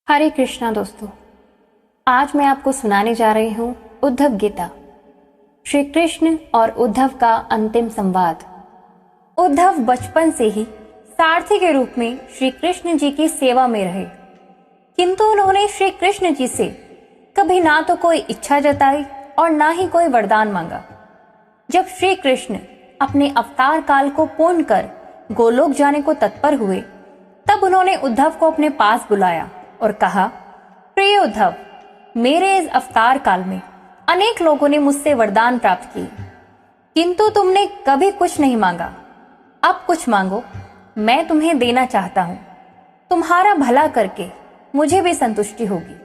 हरे कृष्णा दोस्तों, आज मैं आपको सुनाने जा रही हूँ उद्धव गीता, श्री कृष्ण और उद्धव का अंतिम संवाद। उद्धव बचपन से ही सारथी के रूप में श्री कृष्ण जी की सेवा में रहे, किंतु उन्होंने श्री कृष्ण जी से कभी ना तो कोई इच्छा जताई और ना ही कोई वरदान मांगा। जब श्री कृष्ण अपने अवतार काल को पूर्ण कर गोलोक जाने को तत्पर हुए, तब उन्होंने उद्धव को अपने पास बुलाया और कहा, प्रिय उद्धव, मेरे इस अवतार काल में अनेक लोगों ने मुझसे वरदान प्राप्त किए, किंतु तुमने कभी कुछ नहीं मांगा। अब कुछ मांगो, मैं तुम्हें देना चाहता हूं। तुम्हारा भला करके मुझे भी संतुष्टि होगी।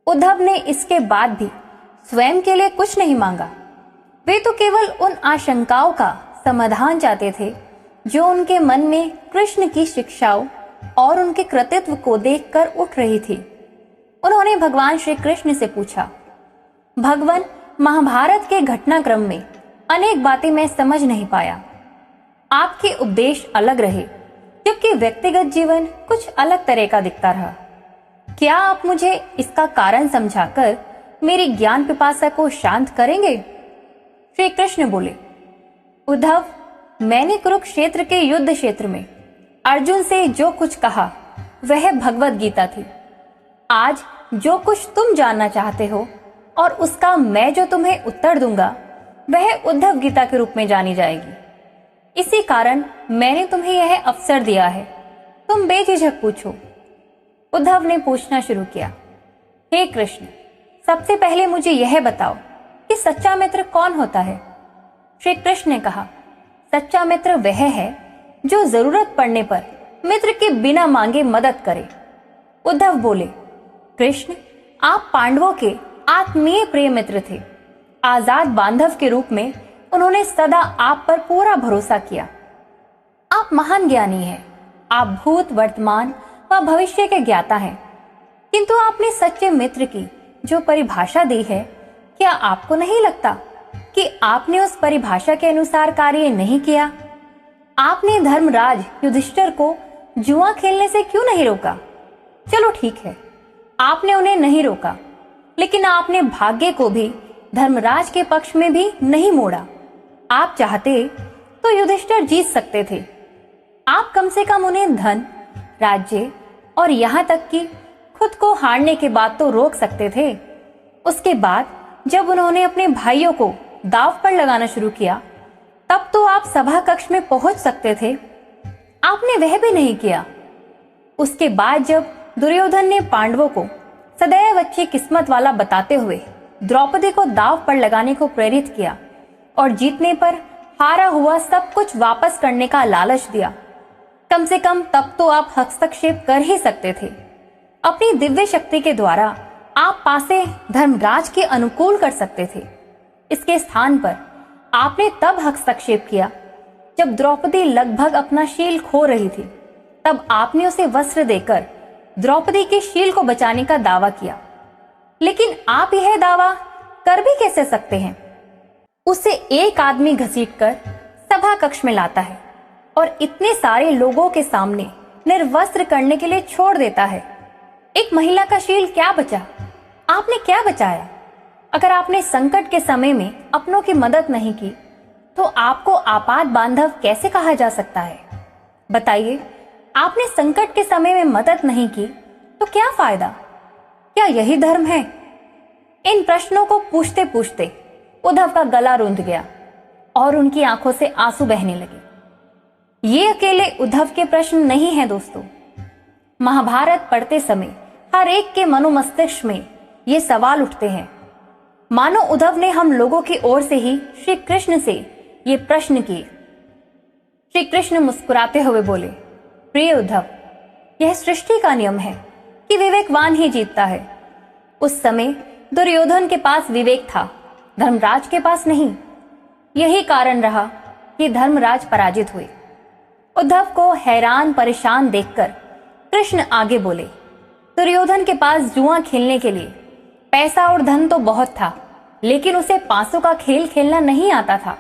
उद्धव ने इसके बाद भी स्वयं के लिए कुछ नहीं मांगा। वे तो केवल उन आशंकाओं का समाधान चाहते थे जो उनके मन में कृष्ण की शिक्षाओं और उनके कृतित्व को देखकर उठ रही थी। उन्होंने भगवान श्री कृष्ण से पूछा, भगवान, महाभारत के घटनाक्रम में अनेक बातें मैं समझ नहीं पाया। आपके उपदेश अलग रहे, जबकि व्यक्तिगत जीवन कुछ अलग तरह का दिखता रहा। क्या आप मुझे इसका कारण समझाकर मेरी ज्ञान पिपासा को शांत करेंगे? श्री कृष्ण बोले, उद्धव, मैंने कुरुक्षेत्र के युद्ध क्षेत्र में अर्जुन से जो कुछ कहा वह भगवत गीता थी। आज जो कुछ तुम जानना चाहते हो और उसका मैं जो तुम्हें उत्तर दूंगा वह उद्धव गीता के रूप में जानी जाएगी। इसी कारण मैंने तुम्हें यह अवसर दिया है, तुम बेझिझक पूछो। उद्धव ने पूछना शुरू किया, हे कृष्ण, सबसे पहले मुझे यह बताओ कि सच्चा मित्र कौन होता है? श्री कृष्ण ने कहा, सच्चा मित्र वह है जो जरूरत पड़ने पर मित्र के बिना मांगे मदद करे। उद्धव बोले, कृष्ण, आप पांडवों के आत्मीय प्रिय मित्र थे। आजाद बांधव के रूप में उन्होंने सदा आप पर पूरा भरोसा किया। आप महान ज्ञानी हैं, आप भूत, वर्तमान व भविष्य के ज्ञाता हैं, किंतु आपने सच्चे मित्र की जो परिभाषा दी है, क्या आपको नहीं लगता कि आपने उस परिभाषा के अनुसार कार्य नहीं किया? आपने धर्मराज युधिष्ठिर को जुआ खेलने से क्यों नहीं रोका? चलो ठीक है, आपने उन्हें नहीं रोका, लेकिन आपने भाग्य को भी धर्मराज के पक्ष में भी नहीं मोड़ा। आप चाहते तो युधिष्ठिर जीत सकते थे। आप कम से कम उन्हें धन, राज्य और यहाँ तक कि खुद को हारने के बाद तो रोक सकते थे। उसके बाद जब उन्होंने अपने भाइयों को दांव पर लगाना शुरू किया, तब तो आप सभा कक्ष में पहुंच सकते थे। आपने वह भी नहीं किया। उसके बाद जब दुर्योधन ने पांडवों को सदैव अच्छी किस्मत वाला बताते हुए द्रौपदी को दांव पर लगाने को प्रेरित किया और जीतने पर हारा हुआ सब कुछ वापस करने का लालच दिया, कम से कम तब तो आप हस्तक्षेप कर ही सकते थे। अपनी दिव्य शक्ति के द्वारा आप पासे धर्मराज के अनुकूल कर सकते थे। इसके स्थान पर आपने तब हस्तक्षेप किया जब द्रौपदी लगभग अपना शील खो रही थी। तब आपने उसे वस्त्र देकर द्रौपदी के शील को बचाने का दावा किया। लेकिन आप यह दावा कर भी कैसे सकते हैं? उसे एक आदमी घसीटकर सभा कक्ष में लाता है और इतने सारे लोगों के सामने निर्वस्त्र करने के लिए छोड़ देता है। एक महिला का शील क्या बचा? आपने क्या बचाया? अगर आपने संकट के समय में अपनों की मदद नहीं की, तो आपको आपात बांधव कैसे कहा जा सकता है? बताइए, आपने संकट के समय में मदद नहीं की तो क्या फायदा? क्या यही धर्म है? इन प्रश्नों को पूछते पूछते उद्धव का गला रुंध गया और उनकी आंखों से आंसू बहने लगे। ये अकेले उद्धव के प्रश्न नहीं हैं दोस्तों। महाभारत पढ़ते समय हर एक के मनोमस्तिष्क में ये सवाल उठते हैं। मानो उद्धव ने हम लोगों की ओर से ही श्री कृष्ण से ये प्रश्न किए। श्री कृष्ण मुस्कुराते हुए बोले, प्रिय उद्धव, यह सृष्टि का नियम है कि विवेकवान ही जीतता है। उस समय दुर्योधन के पास विवेक था, धर्मराज के पास नहीं। यही कारण रहा कि धर्मराज पराजित हुए। उद्धव को हैरान परेशान देखकर कृष्ण आगे बोले, दुर्योधन के पास जुआ खेलने के लिए पैसा और धन तो बहुत था, लेकिन उसे पासों का खेल खेलना नहीं आता था।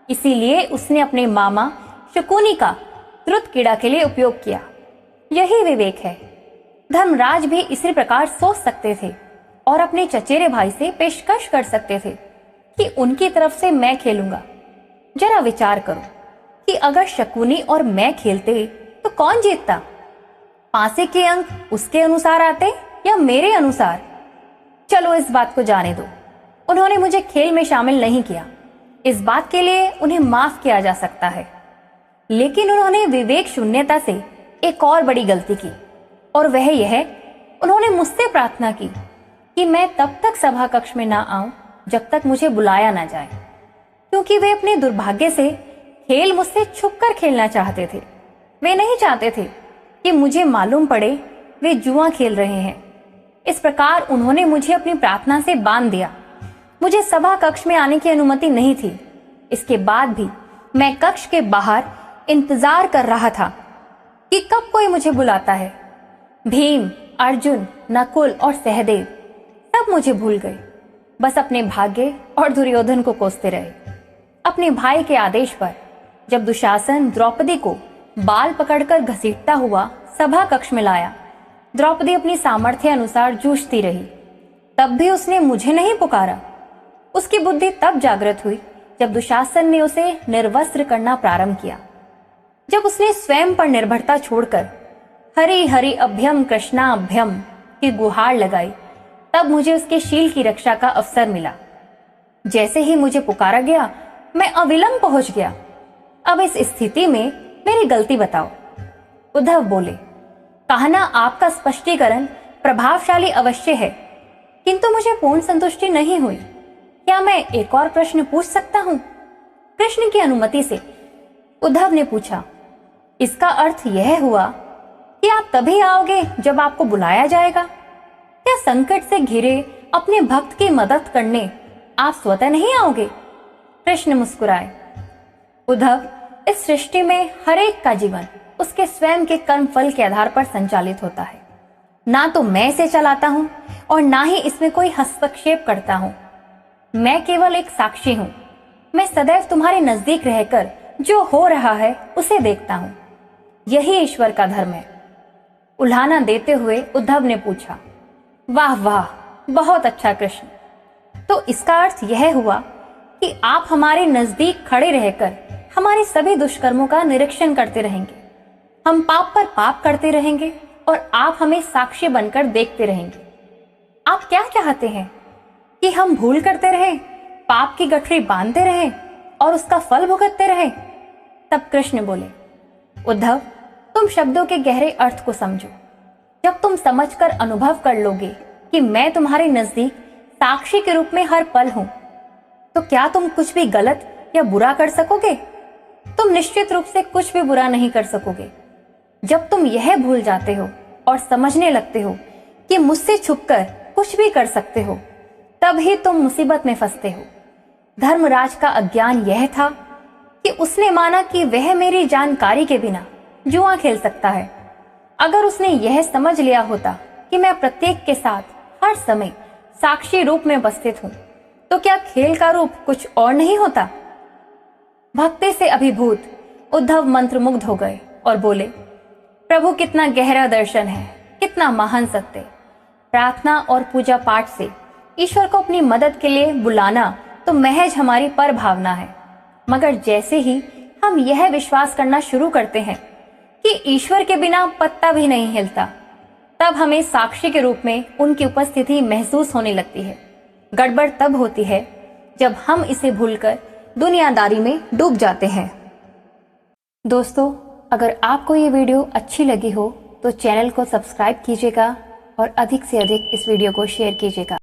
इसीलिए उसने अपने मामा शकुनी का द्रुत क्रीड़ा के लिए उपयोग किया। यही विवेक है। धर्मराज भी इसी प्रकार सोच सकते थे और अपने चचेरे भाई से पेशकश कर सकते थे कि उनकी तरफ से मैं खेलूंगा। जरा विचार करो कि अगर शकुनी और मैं खेलते तो कौन जीतता? पासे के अंक उसके अनुसार आते या मेरे अनुसार? चलो इस बात को जाने दो। उन्होंने मुझे खेल में शामिल नहीं किया, इस बात के लिए उन्हें माफ किया जा सकता है। लेकिन उन्होंने विवेक शून्यता से एक और बड़ी गलती की, और वह यह, उन्होंने मुझसे प्रार्थना की कि मैं तब तक सभा कक्ष में ना आऊं जब तक मुझे बुलाया ना जाए, क्योंकि वे अपने दुर्भाग्य से खेल मुझसे छुपकर खेलना चाहते थे। वे नहीं चाहते थे कि मुझे मालूम पड़े वे जुआ खेल रहे हैं। इस प्रकार उन्होंने मुझे अपनी प्रार्थना से बांध दिया। मुझे सभा कक्ष में आने की अनुमति नहीं थी। इसके बाद भी मैं कक्ष के बाहर इंतजार कर रहा था कि कब कोई मुझे बुलाता है। भीम, अर्जुन, नकुल और सहदेव सब मुझे भूल गए, बस अपने भाग्य और दुर्योधन को कोसते रहे। अपने भाई के आदेश पर जब दुशासन द्रौपदी को बाल पकड़कर घसीटता हुआ सभा कक्ष में लाया, द्रौपदी अपनी सामर्थ्य अनुसार जूझती रही। तब भी उसने मुझे नहीं पुकारा। उसकी बुद्धि तब जागृत हुई जब दुशासन ने उसे निर्वस्त्र करना प्रारंभ किया। जब उसने स्वयं पर निर्भरता छोड़कर हरि हरि अभ्यम कृष्णा अभ्यम की गुहार लगाई, तब मुझे उसके शील की रक्षा का अवसर मिला। जैसे ही मुझे पुकारा गया, मैं अविलंब पहुंच गया। अब इस स्थिति में मेरी गलती बताओ। उद्धव बोले, कहना आपका स्पष्टीकरण प्रभावशाली अवश्य है, किंतु मुझे पूर्ण संतुष्टि नहीं हुई। क्या मैं एक और प्रश्न पूछ सकता हूँ? कृष्ण की अनुमति से उद्धव ने पूछा। इसका अर्थ यह हुआ कि आप तभी आओगे जब आपको बुलाया जाएगा? क्या संकट से घिरे अपने भक्त की मदद करने आप स्वतः नहीं आओगे? कृष्ण मुस्कुराए। उद्धव, इस सृष्टि में हर एक का जीवन उसके स्वयं के कर्म फल के आधार पर संचालित होता है। ना तो मैं इसे चलाता हूँ और ना ही इसमें कोई हस्तक्षेप करता हूँ। मैं केवल एक साक्षी हूँ। मैं सदैव तुम्हारे नजदीक रहकर जो हो रहा है उसे देखता हूँ। यही ईश्वर का धर्म है। उल्हाना देते हुए उद्धव ने पूछा, वाह वाह, बहुत अच्छा कृष्ण। तो इसका अर्थ यह हुआ कि आप हमारे नजदीक खड़े रहकर हमारे सभी दुष्कर्मों का निरीक्षण करते रहेंगे। हम पाप पर पाप करते रहेंगे और आप हमें साक्षी बनकर देखते रहेंगे। आप क्या चाहते हैं कि हम भूल करते रहें, पाप की गठरी बांधते रहें और उसका फल भुगतते रहें? तब कृष्ण बोले, उद्धव, तुम शब्दों के गहरे अर्थ को समझो। जब तुम समझकर अनुभव कर लोगे कि मैं तुम्हारे नजदीक साक्षी के रूप में हर पल हूं, तो क्या तुम कुछ भी गलत या बुरा कर सकोगे? तुम निश्चित रूप से कुछ भी बुरा नहीं कर सकोगे। जब तुम यह भूल जाते हो और समझने लगते हो कि मुझसे छुपकर कुछ भी कर सकते हो, तब ही तुम मुसीबत में फंसते हो। धर्मराज का अज्ञान यह था कि उसने माना कि वह मेरी जानकारी के बिना जुआ खेल सकता है। अगर उसने यह समझ लिया होता कि मैं प्रत्येक के साथ हर समय साक्षी रूप में उपस्थित हूं, तो क्या खेल का रूप कुछ और नहीं होता? भक्ति से अभिभूत उद्धव मंत्रमुग्ध हो गए और बोले, प्रभु, कितना गहरा दर्शन है, कितना महान सत्य। प्रार्थना और पूजा पाठ से ईश्वर को अपनी मदद के लिए बुलाना तो महज हमारी पर भावना है, मगर जैसे ही हम यह विश्वास करना शुरू करते हैं कि ईश्वर के बिना पत्ता भी नहीं हिलता, तब हमें साक्षी के रूप में उनकी उपस्थिति महसूस होने लगती है। गड़बड़ तब होती है जब हम इसे भूलकर दुनियादारी में डूब जाते हैं। दोस्तों, अगर आपको ये वीडियो अच्छी लगी हो तो चैनल को सब्सक्राइब कीजिएगा और अधिक से अधिक इस वीडियो को शेयर कीजिएगा।